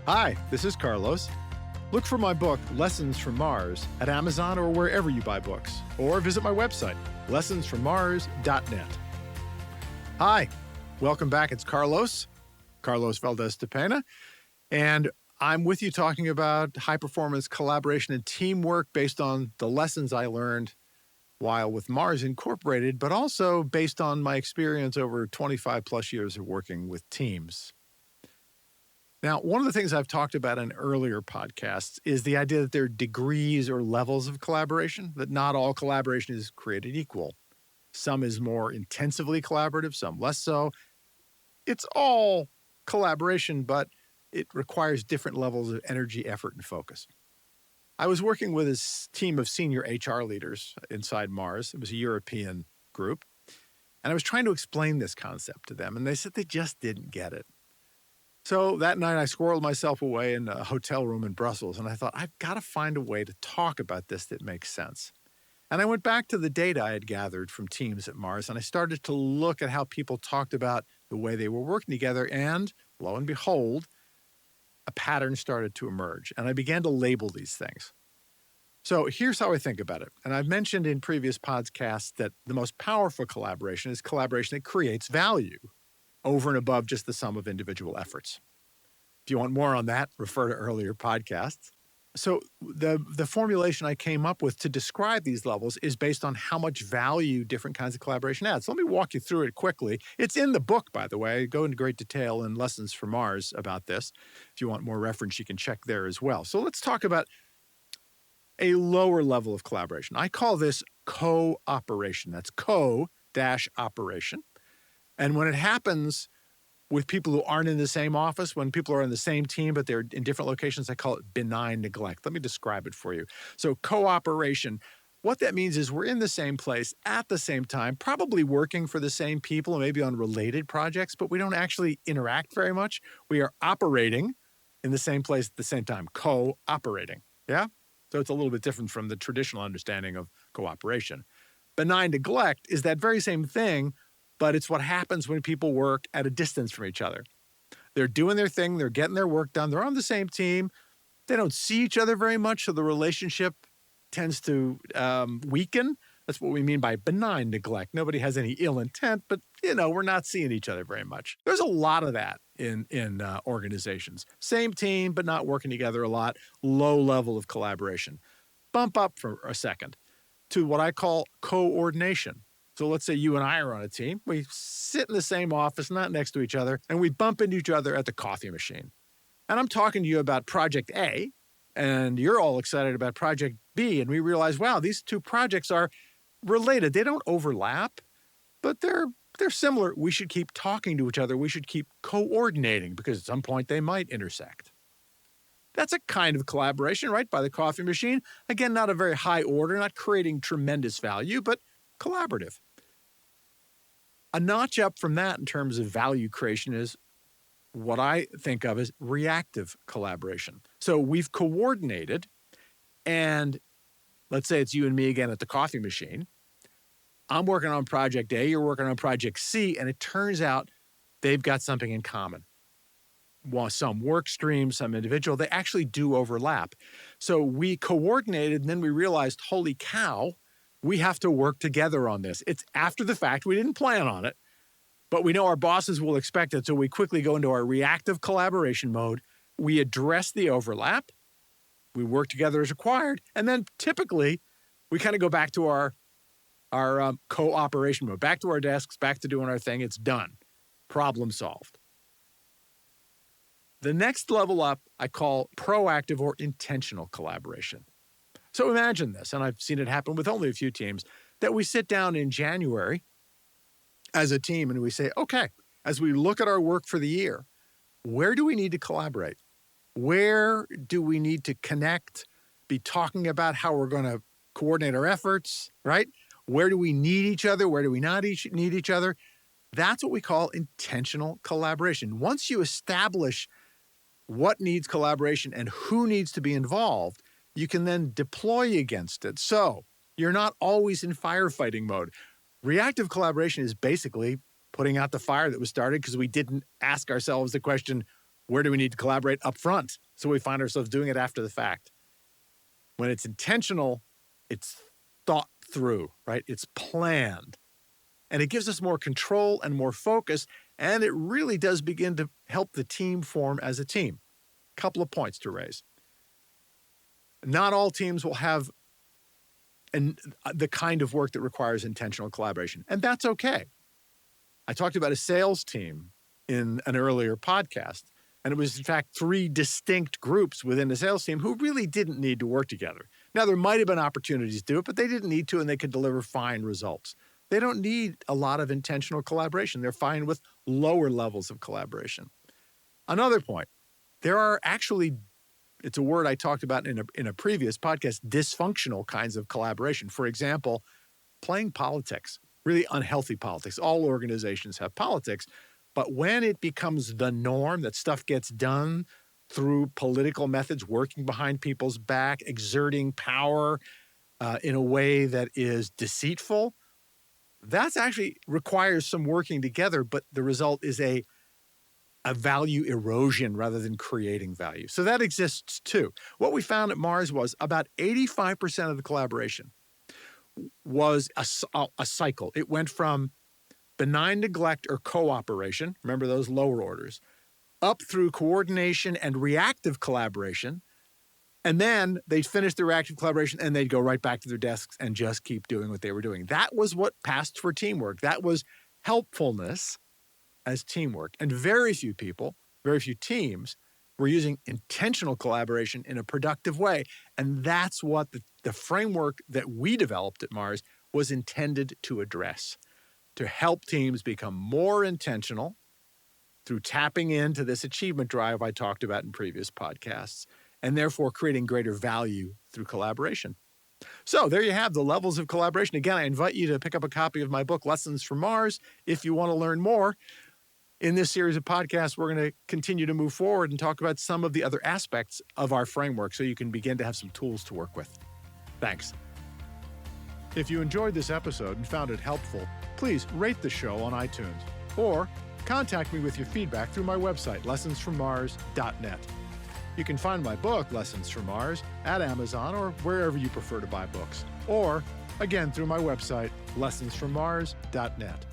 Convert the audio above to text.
Hi, this is Carlos. Look for my book, Lessons from Mars, at Amazon or wherever you buy books, or visit my website, lessonsfrommars.net. Hi, welcome back. It's Carlos Valdez-Tepena, and I'm with you talking about high-performance collaboration and teamwork based on the lessons I learned while with Mars Incorporated, but also based on my experience over 25 plus years of working with teams. Now, one of the things I've talked about in earlier podcasts is the idea that there are degrees or levels of collaboration, that not all collaboration is created equal. Some is more intensively collaborative, some less so. It's all collaboration, but it requires different levels of energy, effort, and focus. I was working with a team of senior HR leaders inside Mars. It was a European group. And I was trying to explain this concept to them, and they said they just didn't get it. So that night I squirreled myself away in a hotel room in Brussels, and I thought, I've got to find a way to talk about this that makes sense. And I went back to the data I had gathered from teams at Mars, and I started to look at how people talked about the way they were working together, and lo and behold, a pattern started to emerge, and I began to label these things. So here's how I think about it. And I've mentioned in previous podcasts that the most powerful collaboration is collaboration that creates value over and above just the sum of individual efforts. If you want more on that, refer to earlier podcasts. So the formulation I came up with to describe these levels is based on how much value different kinds of collaboration adds. So let me walk you through it quickly. It's in the book, by the way. I go into great detail in Lessons from Mars about this. If you want more reference, you can check there as well. So let's talk about a lower level of collaboration. I call this cooperation. That's co-operation. And when it happens with people who aren't in the same office, when people are on the same team, but they're in different locations, I call it benign neglect. Let me describe it for you. So cooperation, what that means is we're in the same place at the same time, probably working for the same people and maybe on related projects, but we don't actually interact very much. We are operating in the same place at the same time, cooperating. Yeah? So it's a little bit different from the traditional understanding of cooperation. Benign neglect is that very same thing, but it's what happens when people work at a distance from each other. They're doing their thing, they're getting their work done, they're on the same team, they don't see each other very much, so the relationship tends to weaken. That's what we mean by benign neglect. Nobody has any ill intent, but we're not seeing each other very much. There's a lot of that in organizations. Same team, but not working together a lot, low level of collaboration. Bump up for a second to what I call coordination. So let's say you and I are on a team. We sit in the same office, not next to each other, and we bump into each other at the coffee machine. And I'm talking to you about Project A, and you're all excited about Project B, and we realize, wow, these two projects are related. They don't overlap, but they're similar. We should keep talking to each other. We should keep coordinating because at some point they might intersect. That's a kind of collaboration, right? By the coffee machine. Again, not a very high order, not creating tremendous value, but collaborative. A notch up from that in terms of value creation is what I think of as reactive collaboration. So we've coordinated, and let's say it's you and me again at the coffee machine. I'm working on Project A, you're working on Project C, and it turns out they've got something in common. Well, some work stream, some individual, they actually do overlap. So we coordinated, and then we realized, holy cow, we have to work together on this. It's after the fact. We didn't plan on it, but we know our bosses will expect it, so we quickly go into our reactive collaboration mode. We address the overlap. We work together as required, and then typically we kind of go back to our cooperation mode, back to our desks, back to doing our thing. It's done. Problem solved. The next level up I call proactive or intentional collaboration. So imagine this, and I've seen it happen with only a few teams, that we sit down in January as a team and we say, okay, as we look at our work for the year, where do we need to collaborate? Where do we need to connect, be talking about how we're going to coordinate our efforts, right? Where do we need each other? Where do we not need each other? That's what we call intentional collaboration. Once you establish what needs collaboration and who needs to be involved, you can then deploy against it. So you're not always in firefighting mode. Reactive collaboration is basically putting out the fire that was started because we didn't ask ourselves the question, Where do we need to collaborate? Up front, so we find ourselves doing it after the fact. When it's intentional, it's thought through, right? It's planned. And it gives us more control and more focus, and it really does begin to help the team form as a team. Couple of points to raise. Not all teams will have the kind of work that requires intentional collaboration, and that's okay. I talked about a sales team in an earlier podcast, and it was, in fact, 3 distinct groups within the sales team who really didn't need to work together. Now, there might have been opportunities to do it, but they didn't need to, and they could deliver fine results. They don't need a lot of intentional collaboration. They're fine with lower levels of collaboration. Another point, there are actually, it's a word I talked about in a previous podcast, dysfunctional kinds of collaboration. For example, playing politics, really unhealthy politics. All organizations have politics, but when it becomes the norm that stuff gets done through political methods, working behind people's back, exerting power in a way that is deceitful, that actually requires some working together, but the result is a value erosion rather than creating value. So that exists too. What we found at Mars was about 85% of the collaboration was a cycle. It went from benign neglect or cooperation, remember those lower orders, up through coordination and reactive collaboration. And then they'd finish the reactive collaboration and they'd go right back to their desks and just keep doing what they were doing. That was what passed for teamwork. That was helpfulness as teamwork. And very few people, very few teams were using intentional collaboration in a productive way. And that's what the framework that we developed at Mars was intended to address, to help teams become more intentional through tapping into this achievement drive I talked about in previous podcasts, and therefore creating greater value through collaboration. So there you have the levels of collaboration. Again, I invite you to pick up a copy of my book, Lessons from Mars, if you want to learn more. In this series of podcasts, we're going to continue to move forward and talk about some of the other aspects of our framework so you can begin to have some tools to work with. Thanks. If you enjoyed this episode and found it helpful, please rate the show on iTunes or contact me with your feedback through my website, lessonsfrommars.net. You can find my book, Lessons from Mars, at Amazon or wherever you prefer to buy books, or, again, through my website, lessonsfrommars.net.